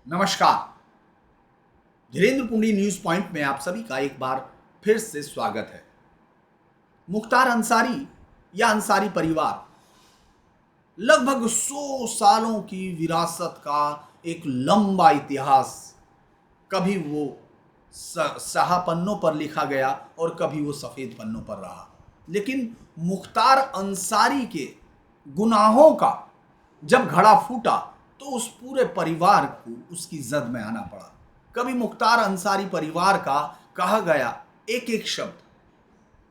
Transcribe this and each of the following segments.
नमस्कार। Dhirendra पुंडी news point में आप सभी का एक बार फिर से स्वागत है। मुख्तार अंसारी या अंसारी परिवार लगभग 100 सालों की विरासत का एक लंबा इतिहास। कभी वो स्याह पन्नों पर लिखा गया और कभी वो सफेद पन्नों पर रहा, लेकिन मुख्तार अंसारी के गुनाहों का जब घड़ा फूटा तो उस पूरे परिवार को उसकी जद में आना पड़ा। कभी मुख्तार अंसारी परिवार का कहा गया एक एक शब्द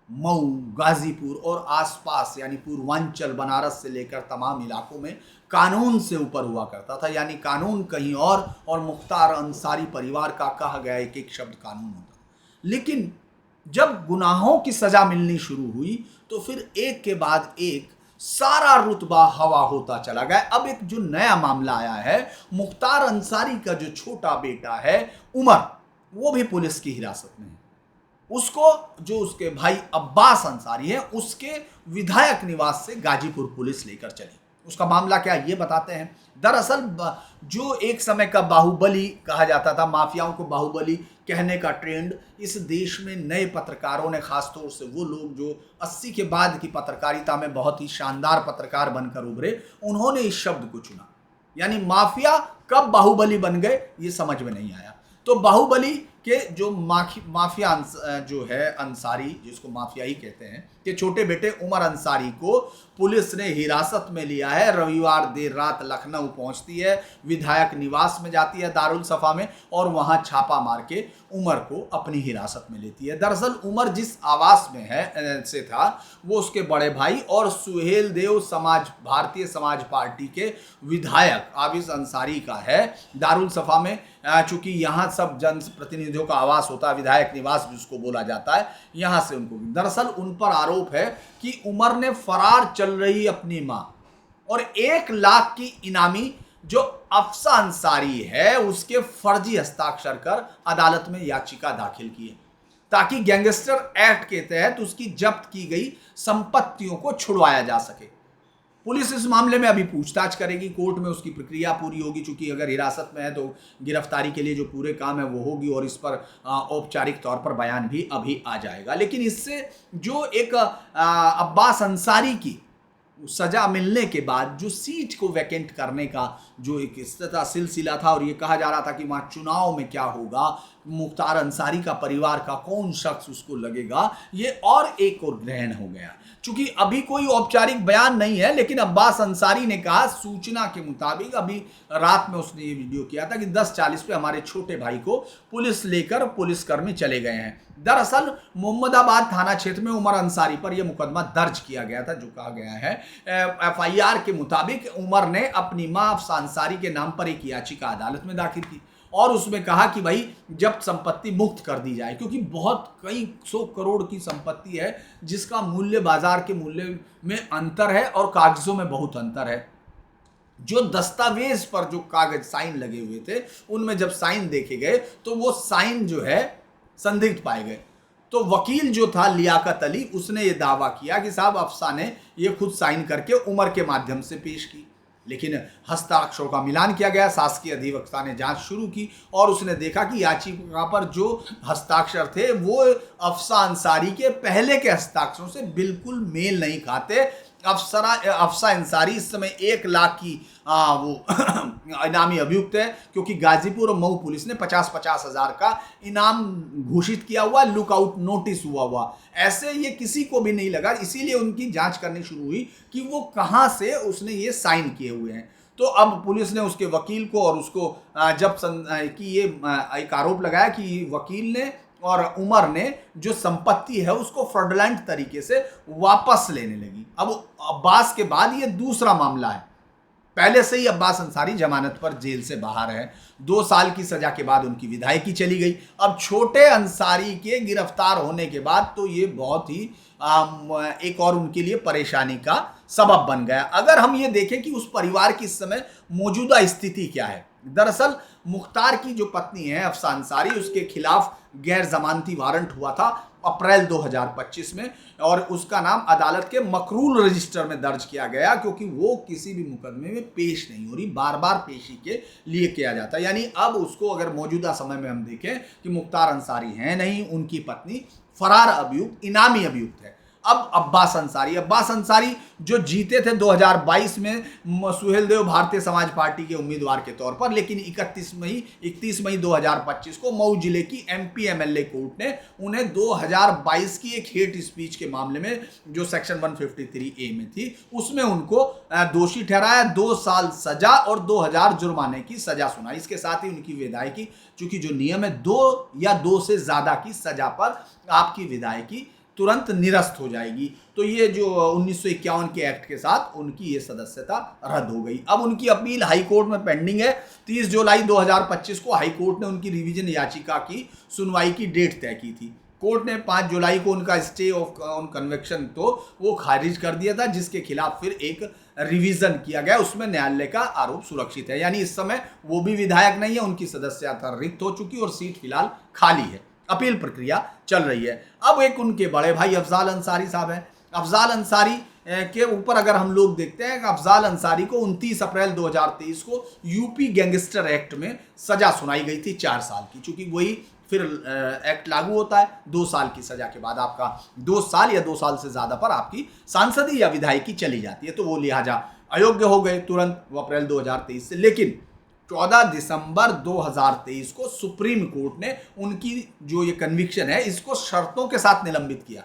मऊ, गाजीपुर और आसपास यानी पूर्वांचल, बनारस से लेकर तमाम इलाकों में कानून से ऊपर हुआ करता था। यानी कानून कहीं और मुख्तार अंसारी परिवार का कहा गया एक एक शब्द कानून होता। लेकिन जब गुनाहों की सजा मिलनी शुरू हुई तो फिर एक के बाद एक सारा रुतबा हवा होता चला गया। अब एक जो नया मामला आया है, मुख्तार अंसारी का जो छोटा बेटा है उमर, वो भी पुलिस की हिरासत में है। उसको जो उसके भाई अब्बास अंसारी है, उसके विधायक निवास से गाजीपुर पुलिस लेकर चली। उसका मामला क्या ये बताते हैं। दरअसल जो एक समय का बाहुबली कहा जाता था, माफियाओं को बाहुबली कहने का ट्रेंड इस देश में नए पत्रकारों ने, खासतौर से वो लोग जो 80 के बाद की पत्रकारिता में बहुत ही शानदार पत्रकार बनकर उभरे, उन्होंने इस शब्द को चुना। यानी माफिया कब बाहुबली बन गए ये समझ में नहीं आया। तो बाहुबली के जो माफिया जो है अंसारी, जिसको माफिया ही कहते हैं, कि छोटे बेटे उमर अंसारी को पुलिस ने हिरासत में लिया है। रविवार देर रात लखनऊ पहुंचती है, विधायक निवास में जाती है दारुल सफा में, और वहां छापा मार के उमर को अपनी हिरासत में लेती है। दरअसल उमर जिस आवास में से था वो उसके बड़े भाई और सुहेल देव भारतीय समाज पार्टी के विधायक आबिस अंसारी का है। दारुल सफा में चूंकि यहाँ सब जन प्रतिनिधियों का आवास होता है, विधायक निवास जिसको बोला जाता है, यहाँ से उनको दरअसल उन पर आरोप है कि उमर ने फरार चल रही अपनी मां और 1 लाख की इनामी जो अफसा अंसारी है उसके फर्जी हस्ताक्षर कर अदालत में याचिका दाखिल की है, ताकि गैंगस्टर एक्ट के तहत उसकी जब्त की गई संपत्तियों को छुड़वाया जा सके। पुलिस इस मामले में अभी पूछताछ करेगी, कोर्ट में उसकी प्रक्रिया पूरी होगी। चूंकि अगर हिरासत में है तो गिरफ्तारी के लिए जो पूरे काम है वो होगी और इस पर औपचारिक तौर पर बयान भी अभी आ जाएगा। लेकिन इससे जो एक अब्बास अंसारी की सजा मिलने के बाद जो सीट को वैकेंट करने का जो एक सिलसिला था, और ये कहा जा रहा था कि वहाँ चुनाव में क्या होगा, मुख्तार अंसारी का परिवार का कौन शख्स उसको लगेगा, ये और एक और ग्रहण हो गया। चूंकि अभी कोई औपचारिक बयान नहीं है, लेकिन अब्बास अंसारी ने कहा, सूचना के मुताबिक अभी रात में उसने ये वीडियो किया था कि 10:40 पे हमारे छोटे भाई को पुलिस लेकर पुलिसकर्मी चले गए हैं। दरअसल मोहम्मदाबाद थाना क्षेत्र में उमर अंसारी पर यह मुकदमा दर्ज किया गया था। जो कहा गया है FIR के मुताबिक उमर ने अपनी मां अफसा अंसारी के नाम पर एक याचिका अदालत में दाखिल की और उसमें कहा कि भाई जब्त संपत्ति मुक्त कर दी जाए, क्योंकि बहुत कई 100 करोड़ की संपत्ति है जिसका मूल्य बाजार के मूल्य में अंतर है और कागजों में बहुत अंतर है। जो दस्तावेज पर जो कागज साइन लगे हुए थे उनमें जब साइन देखे गए तो वो साइन जो है संदिग्ध पाए गए। तो वकील जो था लियाकत अली, उसने ये दावा किया कि साहब अफसा ने ये खुद साइन करके उमर के माध्यम से पेश की। लेकिन हस्ताक्षरों का मिलान किया गया, शासकीय अधिवक्ता ने जांच शुरू की और उसने देखा कि याचिका पर जो हस्ताक्षर थे वो अफसा अंसारी के पहले के हस्ताक्षरों से बिल्कुल मेल नहीं खाते। अफसा अंसारी इस समय 1 लाख की वो इनामी अभियुक्त है, क्योंकि गाजीपुर और मऊ पुलिस ने 50-50 हजार का इनाम घोषित किया हुआ, लुकआउट नोटिस हुआ। ऐसे ये किसी को भी नहीं लगा, इसीलिए उनकी जांच करनी शुरू हुई कि वो कहां से उसने ये साइन किए हुए हैं। तो अब पुलिस ने उसके वकील को और उसको जब कि ये एक आरोप लगाया कि वकील ने और उमर ने जो संपत्ति है उसको फ्रॉडलेंट तरीके से वापस लेने लगी। अब अब्बास के बाद ये दूसरा मामला है। पहले से ही अब्बास अंसारी जमानत पर जेल से बाहर है। 2 साल की सजा के बाद उनकी विधायकी चली गई। अब छोटे अंसारी के गिरफ्तार होने के बाद तो ये बहुत ही एक और उनके लिए परेशानी का सबब बन गया। अगर हम ये देखें कि उस परिवार की इस समय मौजूदा स्थिति क्या है, दरअसल मुख्तार की जो पत्नी है अफसा अंसारी, उसके खिलाफ गैर जमानती वारंट हुआ था अप्रैल 2025 में, और उसका नाम अदालत के मकरूल रजिस्टर में दर्ज किया गया, क्योंकि वो किसी भी मुकदमे में पेश नहीं हो रही, बार बार पेशी के लिए किया जाता है। यानी अब उसको अगर मौजूदा समय में हम देखें कि मुख्तार अंसारी हैं नहीं, उनकी पत्नी फरार अभियुक्त, इनामी अभियुक्त है। अब अब्बास अंसारी जो जीते थे 2022 में सुहेल देव भारतीय समाज पार्टी के उम्मीदवार के तौर पर, लेकिन 31 मई 2025 को मऊ जिले की एमपी एमएलए कोर्ट ने उन्हें 2022 की एक हेट स्पीच के मामले में जो सेक्शन 153A में थी, उसमें उनको दोषी ठहराया, 2 साल सजा और 2000 जुर्माने की सजा सुनाई। इसके साथ ही उनकी विधायकी, चूंकि जो नियम है 2 या 2 से ज्यादा की सजा पर आपकी विधायकी तुरंत निरस्त हो जाएगी, तो ये जो 1951 के एक्ट के साथ उनकी ये सदस्यता रद्द हो गई। अब उनकी अपील हाई कोर्ट में पेंडिंग है। 30 जुलाई 2025 को हाई कोर्ट ने उनकी रिवीजन याचिका की सुनवाई की डेट तय की थी। कोर्ट ने 5 जुलाई को उनका स्टे ऑफ ऑन कन्विक्शन तो वो खारिज कर दिया था, जिसके खिलाफ फिर एक रिवीजन किया गया, उसमें न्यायालय का आरोप सुरक्षित है। यानी इस समय वो भी विधायक नहीं है, उनकी सदस्यता रिक्त हो चुकी और सीट फिलहाल खाली है। अपील प्रक्रिया चल रही है। अब एक उनके बड़े भाई अफजाल अंसारी साहब हैं। अफजाल अंसारी के ऊपर अगर हम लोग देखते हैं कि अफजाल अंसारी को 29 अप्रैल 2023 को यूपी गैंगस्टर एक्ट में सजा सुनाई गई थी 4 साल की। चूंकि वही फिर एक्ट लागू होता है, 2 साल की सजा के बाद आपका 2 साल या 2 साल से ज्यादा पर आपकी सांसदी या विधायकी चली जाती है, तो वो लिहाजा अयोग्य हो गए तुरंत वो अप्रैल 2023 से। लेकिन 14 दिसंबर 2023 को सुप्रीम कोर्ट ने उनकी जो ये कन्विक्शन है इसको शर्तों के साथ निलंबित किया।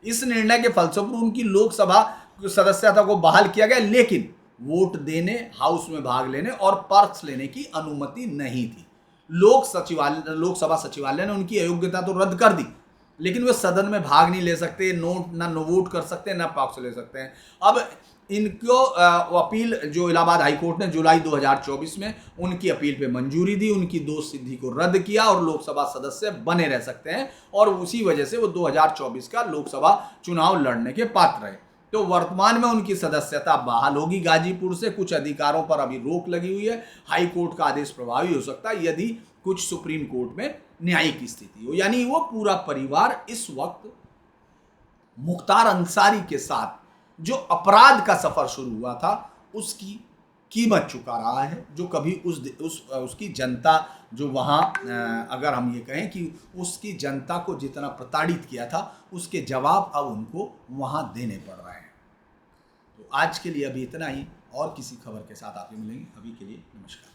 इस निर्णय के फलस्वरूप उनकी लोकसभा सदस्यता को बहाल किया गया, लेकिन वोट देने, हाउस में भाग लेने और पर्क्स लेने की अनुमति नहीं थी। लोकसभा सचिवालय ने उनकी अयोग्यता तो रद्द कर दी, लेकिन वे सदन में भाग नहीं ले सकते, ना वोट कर सकते, ना पर्क्स ले सकते हैं। अब इनको अपील जो इलाहाबाद हाईकोर्ट ने जुलाई 2024 में उनकी अपील पे मंजूरी दी, उनकी दोष सिद्धि को रद्द किया और लोकसभा सदस्य बने रह सकते हैं, और उसी वजह से वो 2024 का लोकसभा चुनाव लड़ने के पात्र रहे। तो वर्तमान में उनकी सदस्यता बहाल होगी गाजीपुर से। कुछ अधिकारों पर अभी रोक लगी हुई है। हाई कोर्ट का आदेश प्रभावी हो सकता है यदि कुछ सुप्रीम कोर्ट में न्यायिक स्थिति हो। यानी वो पूरा परिवार इस वक्त मुख्तार अंसारी के साथ जो अपराध का सफर शुरू हुआ था उसकी कीमत चुका रहा है, जो कभी उसकी जनता जो वहाँ, अगर हम ये कहें कि उसकी जनता को जितना प्रताड़ित किया था उसके जवाब अब उनको वहाँ देने पड़ रहे हैं। तो आज के लिए अभी इतना ही, और किसी खबर के साथ आपसे मिलेंगे। अभी के लिए नमस्कार।